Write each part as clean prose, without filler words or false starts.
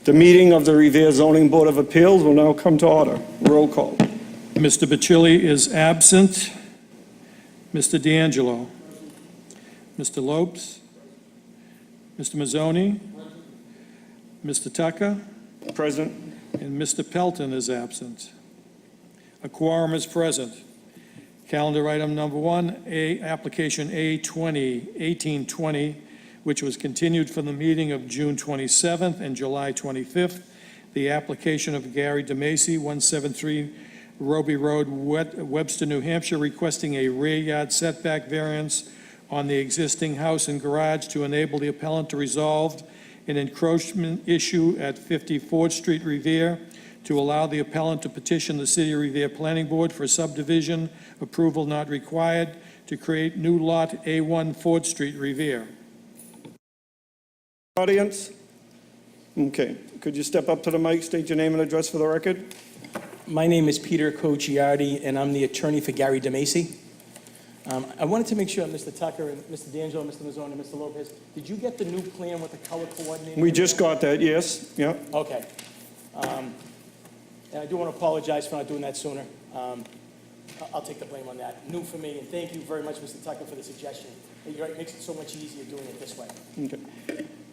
The meeting of the Revere Zoning Board of Appeals will now come to order. Roll call. Mr. Bacilli is absent. Mr. D'Angelo. Mr. Lopes. Mr. Mazzoni. Mr. Tucker. Present. And Mr. Pelton is absent. A quorum is present. Calendar item number 1, application A20-1820, which was continued from the meeting of June 27th and July 25th. The application of Gary DeMacy, 173 Roby Road, Webster, New Hampshire, requesting a rear yard setback variance on the existing house and garage to enable the appellant to resolve an encroachment issue at 50 Ford Street, Revere, to allow the appellant to petition the City of Revere Planning Board for subdivision approval not required to create new lot A1 Ford Street, Revere. Audience? Okay. Could you step up to the mic, state your name and address for the record? My name is Peter Cocciardi, and I'm the attorney for Gary DeMacy. I wanted to make sure that Mr. Tucker and Mr. D'Angelo, Mr. Mazzoni, and Mr. Lopez, did you get the new plan with the color coordinating? We just got that, yes. Yeah. Okay. And I do want to apologize for not doing that sooner. I'll take the blame on that. New for me, and thank you very much, Mr. Tucker, for the suggestion. You're right, it makes it so much easier doing it this way. Okay.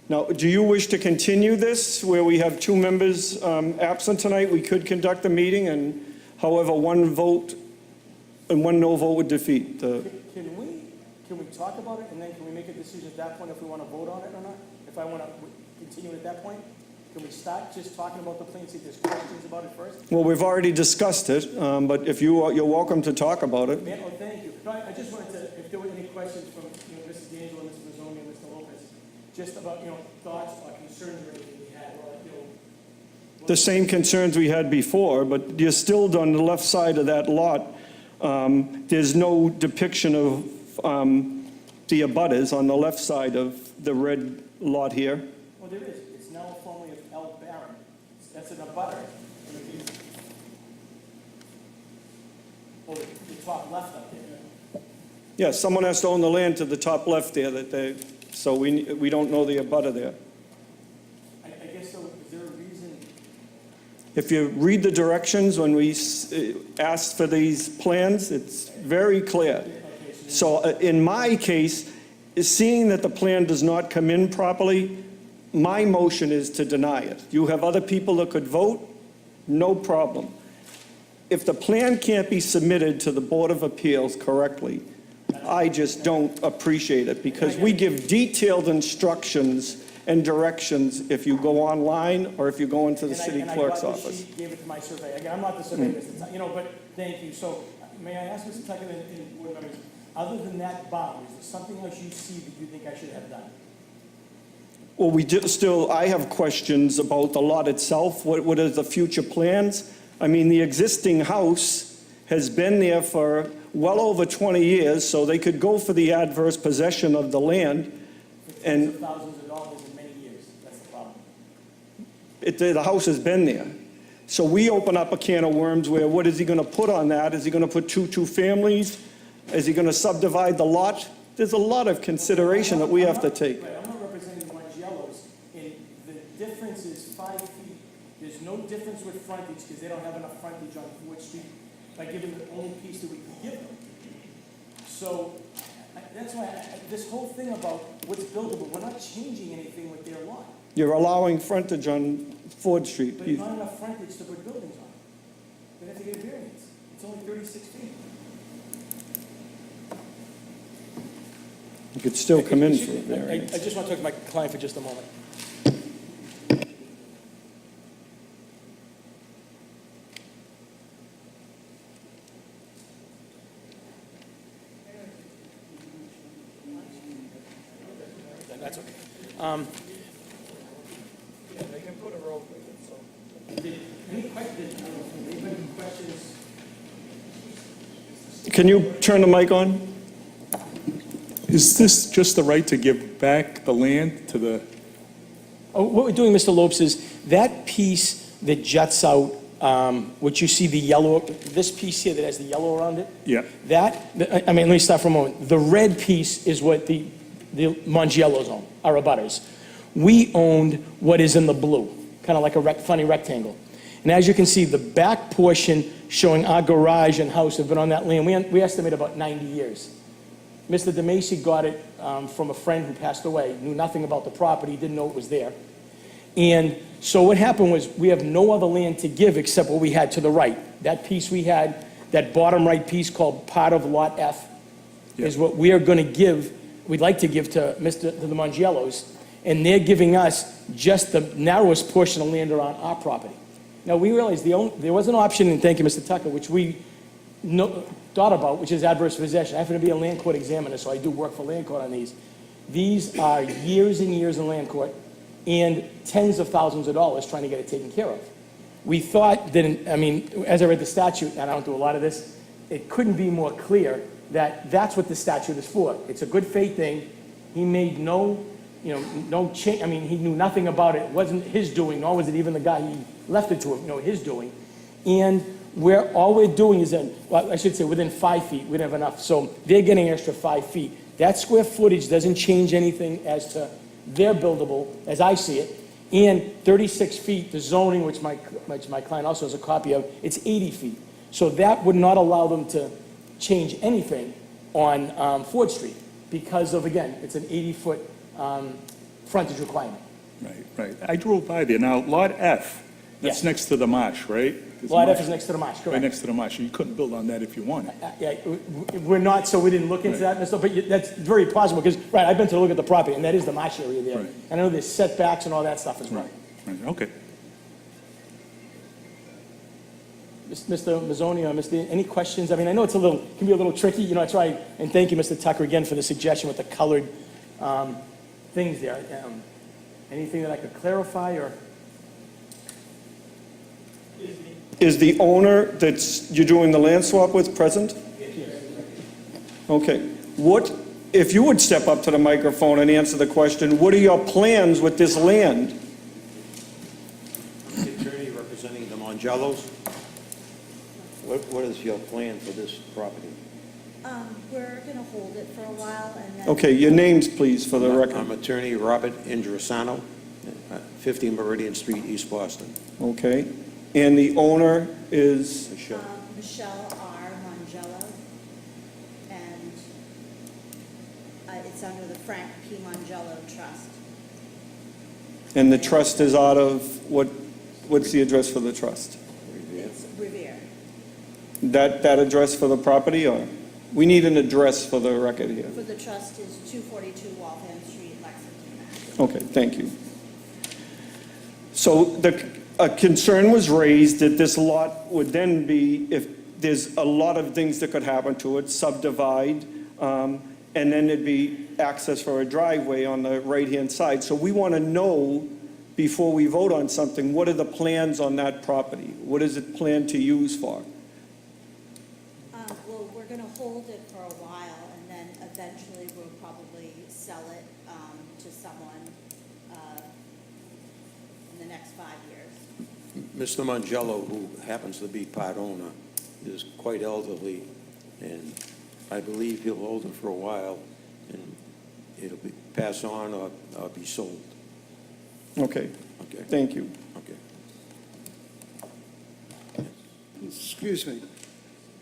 Now, do you wish to continue this where we have 2 members absent tonight? We could conduct the meeting, and however, 1 vote and 1 no vote would defeat the... Can we talk about it, and then can we make a decision at that point if we want to vote on it or not? If I want to continue at that point? Can we start just talking about the plan, see if there's questions about it first? Well, we've already discussed it, but if you're welcome to talk about it. Oh, thank you. No, I just wanted to, if there were any questions from, Mrs. D'Angelo, Mr. Mazzoni, and Mr. Lopez, just about, thoughts or concerns or anything we had, or, The same concerns we had before, but you're still on the left side of that lot. There's no depiction of the abutters on the left side of the red lot here. Well, there is. It's now formerly of L. Barron. That's an abutter. Oh, the top left up there. Yeah, someone has to own the land to the top left there, so we don't know the abutter there. I guess so. Is there a reason? If you read the directions when we asked for these plans, it's very clear. So in my case, seeing that the plan does not come in properly, my motion is to deny it. You have other people that could vote, no problem. If the plan can't be submitted to the Board of Appeals correctly, I just don't appreciate it, because we give detailed instructions and directions if you go online or if you go into the city clerk's office. She gave it to my surveyor. Again, I'm not the surveyor, Mr. Tucker, but thank you. So may I ask Mr. Tucker and board members, other than that bound, is there something else you see that you think I should have done? Well, I have questions about the lot itself. What are the future plans? I mean, the existing house has been there for well over 20 years, so they could go for the adverse possession of the land. And thousands of dollars in many years. That's the problem. The house has been there. So we open up a can of worms where, what is he going to put on that? Is he going to put two families? Is he going to subdivide the lot? There's a lot of consideration that we have to take. Right, I'm not representing Mangiello's, and the difference is 5 feet. There's no difference with frontage, because they don't have enough frontage on Ford Street by giving the only piece that we can give them. So that's why this whole thing about what's buildable, we're not changing anything with their lot. You're allowing frontage on Ford Street. But not enough frontage to put buildings on. They have to get a variance. It's only 36 feet. You could still come in for a variance. I just want to talk to my client for just a moment. That's okay. They can put a road with it, so. Any questions? Can you turn the mic on? Is this just the right to give back the land to the, Oh, what we're doing, Mr. Lopes, is that piece that juts out, what you see the yellow, this piece here that has the yellow around it? yeah, Let me stop for a moment. The red piece is what the Mangiellos own, our abutters. We owned what is in the blue. kind of like a funny rectangle. And as you can see, the back portion showing our garage and house have been on that land, we estimate about 90 years. Mr. DeMacy got it from a friend who passed away, knew nothing about the property, didn't know it was there. And so what happened was, we have no other land to give except what we had to the right. That piece we had, that bottom right piece called part of Lot F, is what we are going to give, we'd like to give to the Mangiellos, and they're giving us just the narrowest portion of land around our property. Now, we realized there was an option, and thank you, Mr. Tucker, which we thought about, which is adverse possession. I happen to be a land court examiner, so I do work for land court on these. These are years and years in land court and tens of thousands of dollars trying to get it taken care of. We thought that, as I read the statute, and I don't do a lot of this, it couldn't be more clear that that's what the statute is for. It's a good faith thing. He made no change. He knew nothing about it. It wasn't his doing, nor was it even the guy he left it to, his doing. And all we're doing is, I should say, within 5 feet, we don't have enough. So they're getting an extra 5 feet. That square footage doesn't change anything as to their buildable, as I see it. And 36 feet, the zoning, which my client also has a copy of, it's 80 feet. So that would not allow them to change anything on Ford Street because of, again, it's an 80-foot frontage requirement. Right. I drove by there. Now, Lot F, that's Yes. next to the marsh, right? There's a Lot F marsh is next to the marsh, Right correct? next to the marsh. You couldn't build on that if you wanted. Yeah, we're not, so we didn't look into that, Mr. But that's very possible, because, right, I've been to look at the property, and that is the marsh area there. Right. And I know there's setbacks and all that stuff as well. Right. Okay. Mr. Mazzoni or Mr. Any questions? I know it's can be a little tricky, that's why, and thank you, Mr. Tucker, again, for the suggestion with the colored things there. Anything that I could clarify, or? Is the owner you're doing the land swap with present? Okay. If you would step up to the microphone and answer the question, what are your plans with this land? The attorney representing the Mangiellos. What is your plan for this property? We're going to hold it for a while and then. Okay, your names, please, for the record. I'm attorney Robert Indrasano, 50 Meridian Street, East Boston. Okay. And the owner is? Michelle R. Mangello, and it's under the Frank P. Mangello Trust. And the trust is out of, what's the address for the trust? It's Revere. That address for the property, or? We need an address for the record here. For the trust is 242 Waltham Street, Lexington, Mass. Okay, thank you. So a concern was raised that this lot would then be, if there's a lot of things that could happen to it, subdivide, and then there'd be access for a driveway on the right-hand side. So we want to know, before we vote on something, what are the plans on that property? What is it planned to use for? Well, we're going to hold it for a while, and then eventually we'll probably sell it to someone in the next 5 years. Mr. Mangiello, who happens to be part owner, is quite elderly, and I believe he'll hold it for a while, and it'll be passed on or be sold. Okay, Okay? thank you. Okay. Excuse me.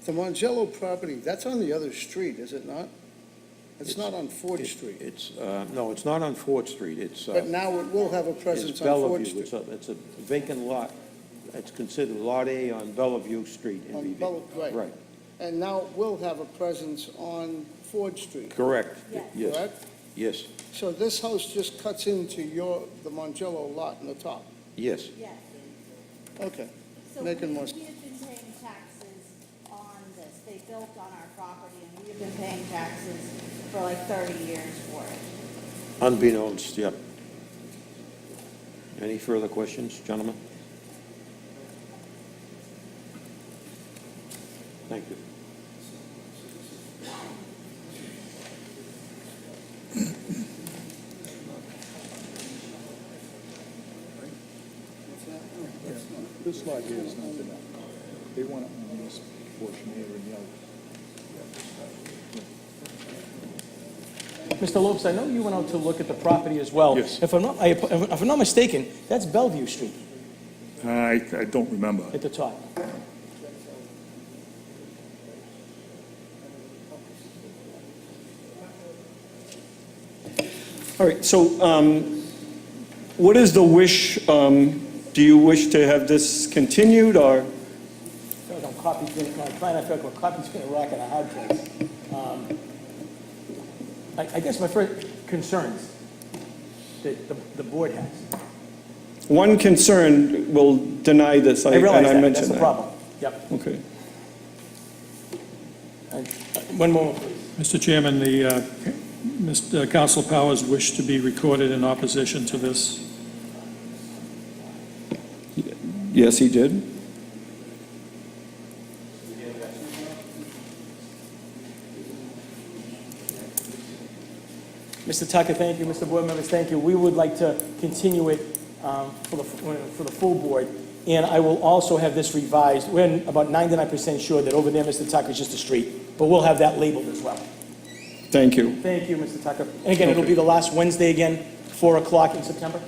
The Mangello property, that's on the other street, is it not? It's not on Ford Street. It's, no, it's not on Ford Street. It's, But now it will have a it's presence on Ford Bellevue. Street. It's a vacant lot. It's considered Lot A on Bellevue Street in On Revere. Right. Right. And now it will have a presence on Ford Street, Correct. Yes. Yes. correct? Yes. So this house just cuts into the Mangello lot in the top? Yes. Yes. Okay. So Making more we have been paying taxes on this. They built on our property, and we have been paying taxes for like 30 years for it. Unbeknownst, yep. Any further questions, gentlemen? Thank you. This lot here is not enough. They want to own this portion here in yellow. Mr. Lopes, I know you went out to look at the property as well. Yes. If I'm not mistaken, that's Bellevue Street. I don't remember. at the top. All right, so what is the wish? Do you wish to have this continued, or? I feel like I'm I feel like we're copying a rock in a hard place. I guess my first concerns that the board has. One concern will deny this, I and realize I that, mentioned that's the that. problem. Yep. Okay. One moment, please. Mr. Chairman, Mr. Council Powers wished to be recorded in opposition to this. Yes, he did. Mr. Tucker, thank you. Mr. Board members, thank you. We would like to continue it for the full board. And I will also have this revised. We're about 99% sure that over there, Mr. Tucker, is just a street. But we'll have that labeled as well. Thank you. Thank you, Mr. Tucker. And again, it'll be the last Wednesday again, 4 o'clock in September?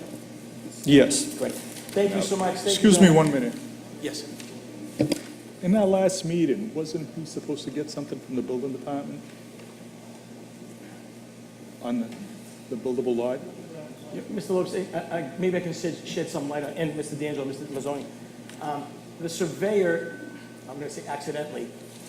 Yes. Great. Thank you so much. Thank you, Excuse me gentlemen. 1 minute. Yes. In our last meeting, wasn't he supposed to get something from the building department? On the buildable lot? Yeah, Mr. Lopes, maybe I can shed some light on, and Mr. D'Angelo, Mr. Mazzoni. The surveyor, I'm going to say accidentally,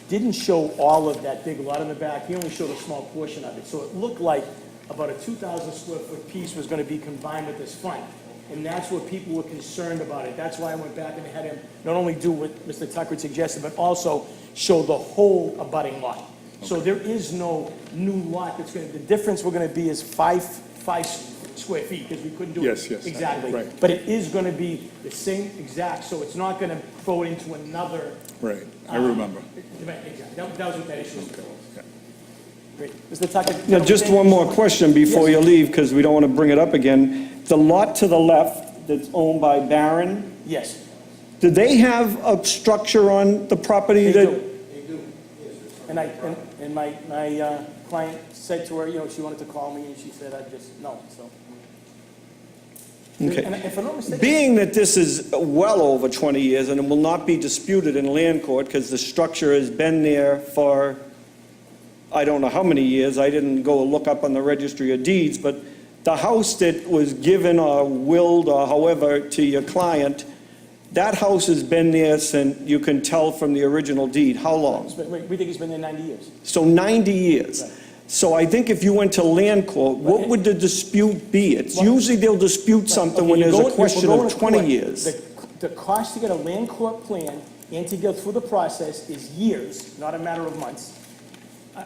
didn't show all of that big lot in the back. He only showed a small portion of it. So it looked like about a 2,000 square foot piece was going to be combined with this front. And that's what people were concerned about it. That's why I went back and had him not only do what Mr. Tucker suggested, but also show the whole abutting lot. So there is no new lot that's going to, the difference we're going to be is five square feet, because we couldn't do it. Yes, yes, Exactly. right. But it is going to be the same exact, so it's not going to throw it into another. Right, I remember. Right, exactly. That was what that issue was. Yeah. Great. Mr. Tucker? Now, just one more question before you leave, because we don't want to bring it up again. The lot to the left that's owned by Barron, Yes. do they have a structure on the property They that? do. And my client said to her, she wanted to call me, and she said, I just, no, so. Okay. And if I'm not mistaken. Being that this is well over 20 years and it will not be disputed in land court because the structure has been there for, I don't know how many years, I didn't go look up on the registry of deeds, but the house that was given or willed or however to your client, that house has been there since, you can tell from the original deed. How long? We think he's been there 90 years. So 90 years. Right. So I think if you went to land court, what would the dispute be? It's usually they'll dispute something when there's a question of 20 years. The cost to get a land court plan and to go through the process is years, not a matter of months.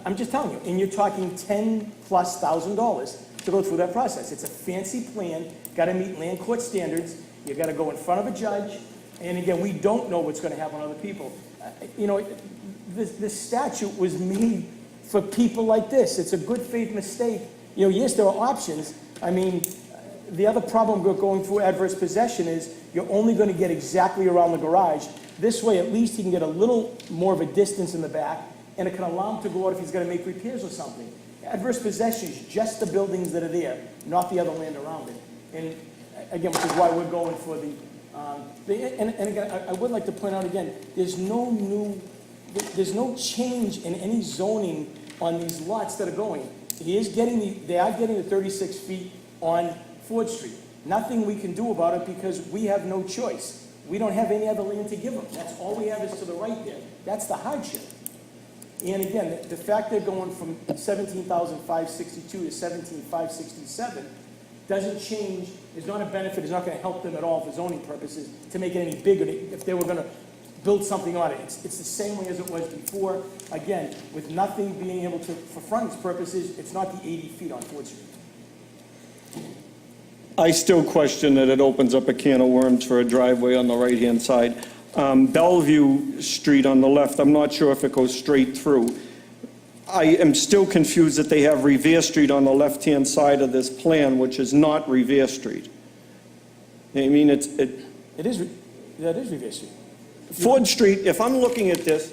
I'm just telling you, and you're talking $10,000+ to go through that process. It's a fancy plan, gotta meet land court standards, you gotta go in front of a judge, and again, we don't know what's gonna happen to other people. This statute was made for people like this. It's a good faith mistake. Yes, there are options. I mean, the other problem with going through adverse possession is you're only gonna get exactly around the garage. This way, at least he can get a little more of a distance in the back, and it can allow him to go out if he's gonna make repairs or something. Adverse possession is just the buildings that are there, not the other land around it. And again, which is why we're going for and again, I would like to point out again, there's no change in any zoning on these lots that are going. They are getting the 36 feet on Ford Street. Nothing we can do about it because we have no choice. We don't have any other land to give them. That's all we have is to the right there. That's the hardship. And again, the fact they're going from 17,562 to 17,567 doesn't change, is not a benefit, is not gonna help them at all for zoning purposes to make it any bigger if they were gonna build something on it. It's the same way as it was before. Again, with nothing being able to, for frontage purposes, it's not the 80 feet on Ford Street. I still question that it opens up a can of worms for a driveway on the right-hand side. Bellevue Street on the left, I'm not sure if it goes straight through. I am still confused that they have Revere Street on the left-hand side of this plan, which is not Revere Street. I mean, It is Revere Street. Ford Street, if I'm looking at this,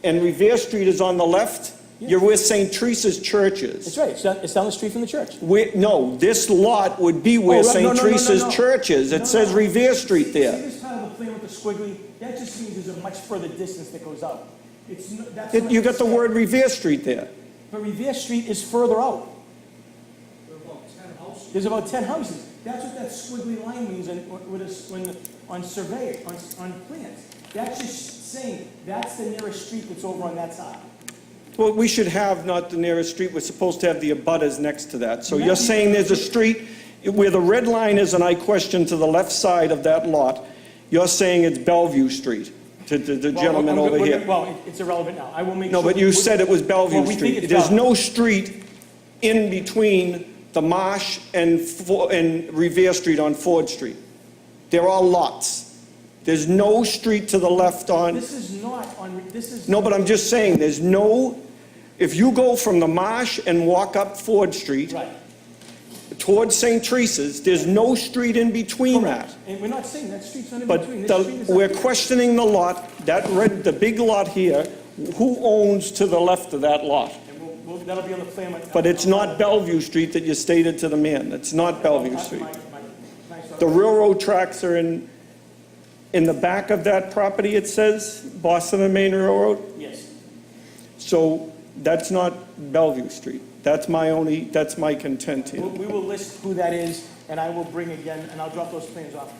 and Revere Street is on the left, you're where St. Teresa's Church is. That's right, it's down the street from the church. No, this lot would be where Oh, right. No, St. no, no, no, Teresa's no. Church is. It says Revere Street See there. this part of the plan with the squiggly, that just means there's a much further distance that goes out. That's not You got the what it word Revere Street there. said. But Revere Street is further out. There's about 10 houses. That's what that squiggly line means on survey, on plans. That's just saying, that's the nearest street that's over on that side. Well, we should have not the nearest street, we're supposed to have the abutters next to that. So you're saying there's a street where the red line is, and I question to the left side of that lot, you're saying it's Bellevue Street, to the gentleman over here. Well, it's irrelevant now. I will make No, sure. but you said it was Well, Bellevue we think Street. it's There's Bellevue. no street in between the Marsh and Revere Street on Ford Street. They're all lots. There's no street to the left on, This is not on, this is. no, but I'm just saying, there's no, if you go from the Marsh and walk up Ford Street Right. towards St. Teresa's, there's no street in between that. Correct. And we're not saying that street's not in But between. This street is up we're here. questioning the lot, that red, the big lot here, who owns to the left of that lot? And that'll be on the plan. But it's not Bellevue Street that you stated to the man. It's not Bellevue Street. The railroad tracks are in the back of that property, it says, Boston and Maine Railroad. Yes. So that's not Bellevue Street. That's my content here. We will list who that is, and I will bring again, and I'll drop those plans off.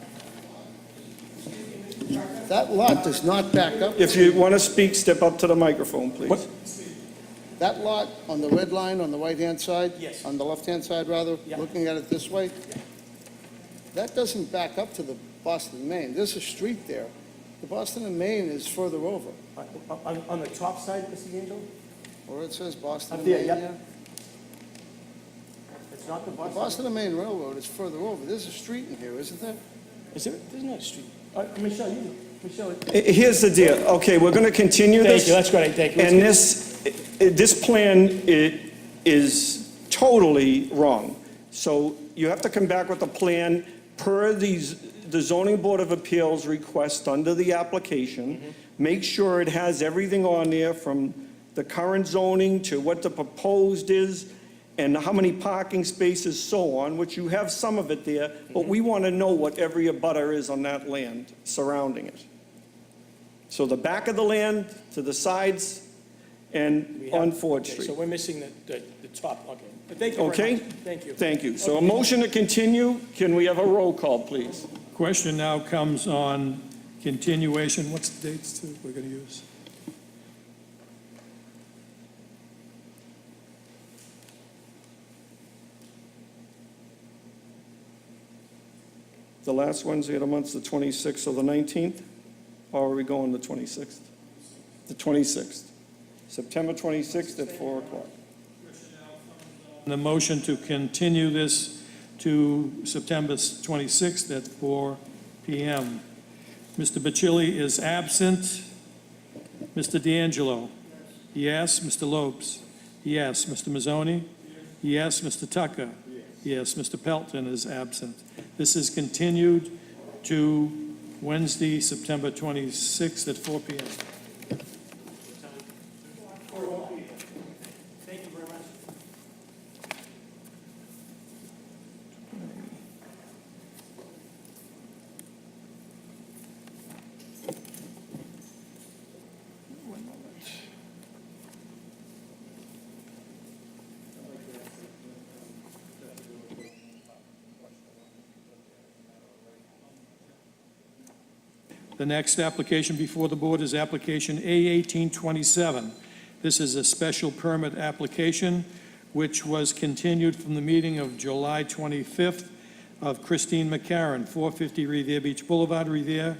That lot does not back up. If you want to speak, step up to the microphone, please. That lot on the red line on the right-hand side? Yes. On the left-hand side, rather? Yeah. Looking at it this way? That doesn't back up to the Boston and Maine. There's a street there. The Boston and Maine is further over. On the top side, Mr. Angelo? Or it says Boston Up and there, Maine, yep. yeah? It's not the The Boston. Boston and Maine Railroad is further over. There's a street in here, isn't there? Is there? There's not a street. Michelle, you, Michelle. Here's the deal. Okay, we're going to continue this. Thank you, that's great, thank you. And this plan is totally wrong. So you have to come back with a plan per the zoning board of appeals request under the application. Make sure it has everything on there from the current zoning to what the proposed is and how many parking spaces, so on, which you have some of it there, but we want to know what every abutter is on that land surrounding it. So the back of the land, to the sides, and on Ford Okay, Street. So we're missing the top, okay. But thank you very Okay? much. Thank you. Thank you. So a motion to continue, can we have a roll call, please? Question now comes on continuation. What's the dates that we're going to use? The last Wednesday of the month's the 26th or the 19th? Or are we going the 26th? The 26th. September 26th at 4 o'clock. The motion to continue this to September 26th at 4 p.m. Mr. Bacilli is absent. Mr. D'Angelo? Yes. Mr. Lopes? Yes. Mr. Mazzoni? Yes. Mr. Tucker? Yes. Mr. Pelton is absent. This is continued to Wednesday, September 26th at 4 p.m. Thank you very much. The next application before the board is application A1827. This is a special permit application which was continued from the meeting of July 25th of Christine McCarron, 450 Revere Beach Boulevard, Revere,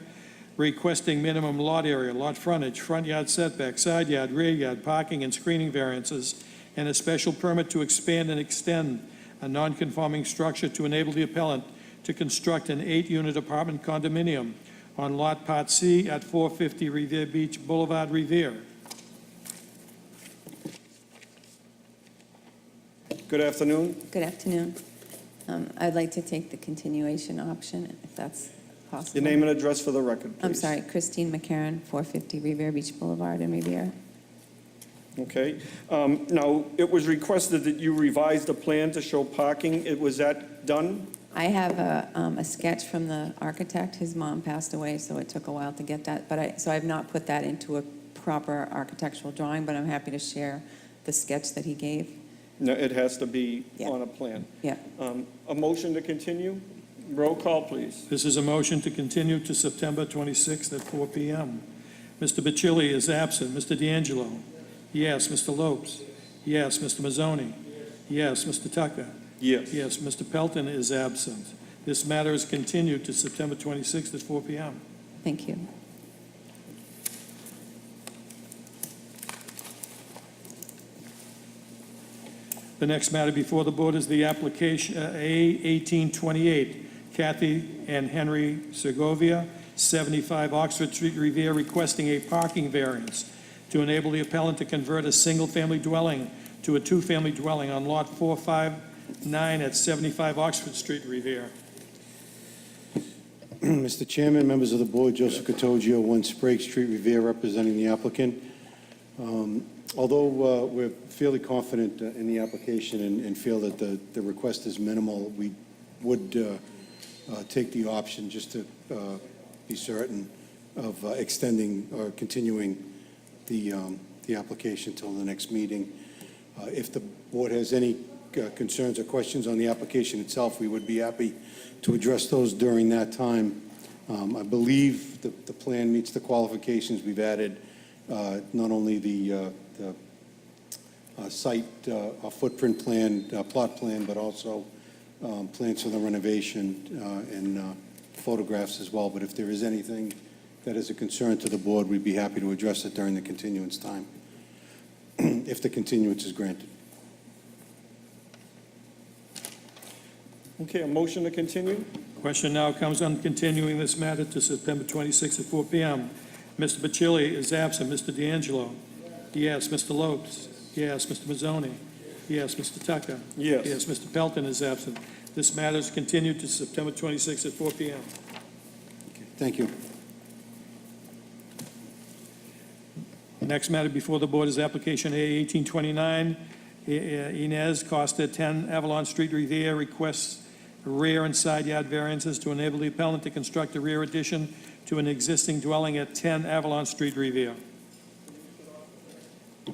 requesting minimum lot area, lot frontage, front yard setback, side yard, rear yard, parking and screening variances, and a special permit to expand and extend a non-conforming structure to enable the appellant to construct an 8-unit apartment condominium on Lot Part C at 450 Revere Beach Boulevard, Revere. Good afternoon. Good afternoon. I'd like to take the continuation option, if that's possible. Your name and address for the record, please. I'm sorry, Christine McCarron, 450 Revere Beach Boulevard in Revere. Okay. Now, it was requested that you revise the plan to show parking. Was that done? I have a sketch from the architect. His mom passed away, so it took a while to get that. So I've not put that into a proper architectural drawing, but I'm happy to share the sketch that he gave. No, it has to be Yeah. on a plan. Yeah. A motion to continue? Roll call, please. This is a motion to continue to September 26th at 4 p.m. Mr. Bacilli is absent. Mr. D'Angelo? Yes. Mr. Lopes? Yes. Mr. Mazzoni? Yes. Mr. Tucker? Yes. Yes. Mr. Pelton is absent. This matter is continued to September 26th at 4 p.m. Thank you. The next matter before the board is the application A1828, Kathy and Henry Segovia, 75 Oxford Street, Revere, requesting a parking variance to enable the appellant to convert a single-family dwelling to a two-family dwelling on Lot 459 at 75 Oxford Street, Revere. Mr. Chairman, members of the board, Joseph Cottogio, 1 Sprague Street, Revere, representing the applicant. Although we're fairly confident in the application and feel that the request is minimal, we would take the option just to be certain of extending or continuing the application till the next meeting. If the board has any concerns or questions on the application itself, we would be happy to address those during that time. I believe the plan meets the qualifications. We've added not only the site footprint plan, plot plan, but also plans for the renovation and photographs as well. But if there is anything that is a concern to the board, we'd be happy to address it during the continuance time, if the continuance is granted. Okay, a motion to continue? Question now comes on continuing this matter to September 26th at 4 p.m. Mr. Bacilli is absent. Mr. D'Angelo? Yes. Mr. Lopes? Yes. Mr. Mazzoni? Yes. Mr. Tucker? Yes. Yes. Mr. Pelton is absent. This matter is continued to September 26th at 4 p.m. Thank you. Next matter before the board is application A1829. Inez Costa, 10 Avalon Street, Revere, requests rear and side yard variances to enable the appellant to construct a rear addition to an existing dwelling at 10 Avalon Street, Revere. Joe,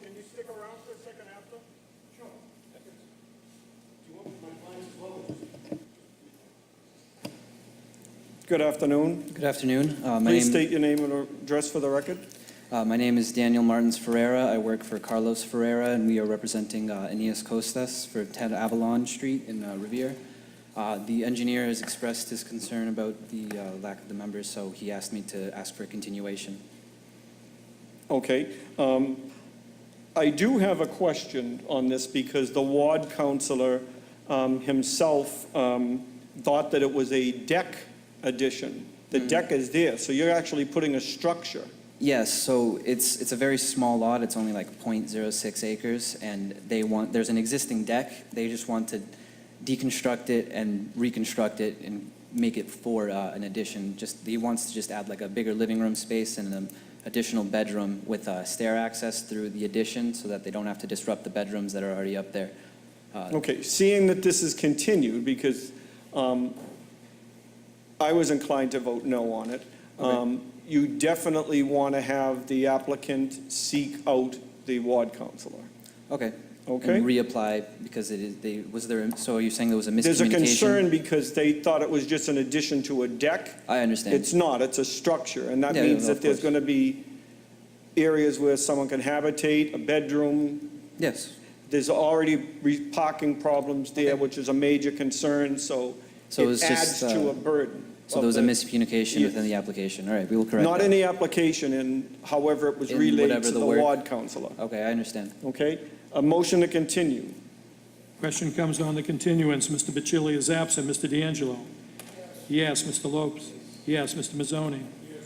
can you stick around for a second after? Sure. Good afternoon. Good afternoon. Please state your name and address for the record. My name is Daniel Martins Ferreira. I work for Carlos Ferreira, and we are representing Aeneas Costas for 10 Avalon Street in Revere. The engineer has expressed his concern about the lack of the members, so he asked me to ask for a continuation. Okay. I do have a question on this because the ward councilor himself thought that it was a deck addition. The deck is there, so you're actually putting a structure. Yes, so it's a very small lot. It's only like 0.06 acres, and there's an existing deck. They just want to deconstruct it and reconstruct it and make it for an addition. He wants to just add like a bigger living room space and an additional bedroom with stair access through the addition so that they don't have to disrupt the bedrooms that are already up there. Okay, seeing that this is continued, because I was inclined to vote no on it. Okay. You definitely want to have the applicant seek out the ward councilor. Okay. Okay. And reapply because so are you saying there was a miscommunication? There's a concern because they thought it was just an addition to a deck. I understand. It's not, it's a structure, and that Yeah, means no, that of there's course. going to be areas where someone can habitate, a bedroom. Yes. There's already parking problems there, Okay. which is a major concern, so So it it's adds just, to a burden. So there was a of the- miscommunication Yes. within the application. All right, we will correct Not that. in the application, and however it was In relayed whatever to the the work- ward councilor. Okay, I understand. Okay? A motion to continue. Question comes on the continuance. Mr. Bacilli is absent. Mr. D'Angelo? Yes. Mr. Lopes? Yes. Mr. Mazzoni?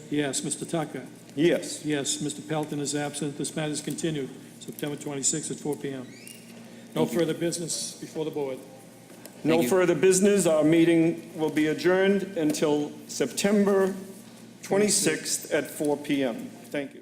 Yes. Mr. Tucker? Yes. Yes. Mr. Pelton is absent. This matter is continued, September 26th at 4 p.m. No further business before the board. No Thank you. further business. Our meeting will be adjourned until September 26th at 4 p.m. Thank you.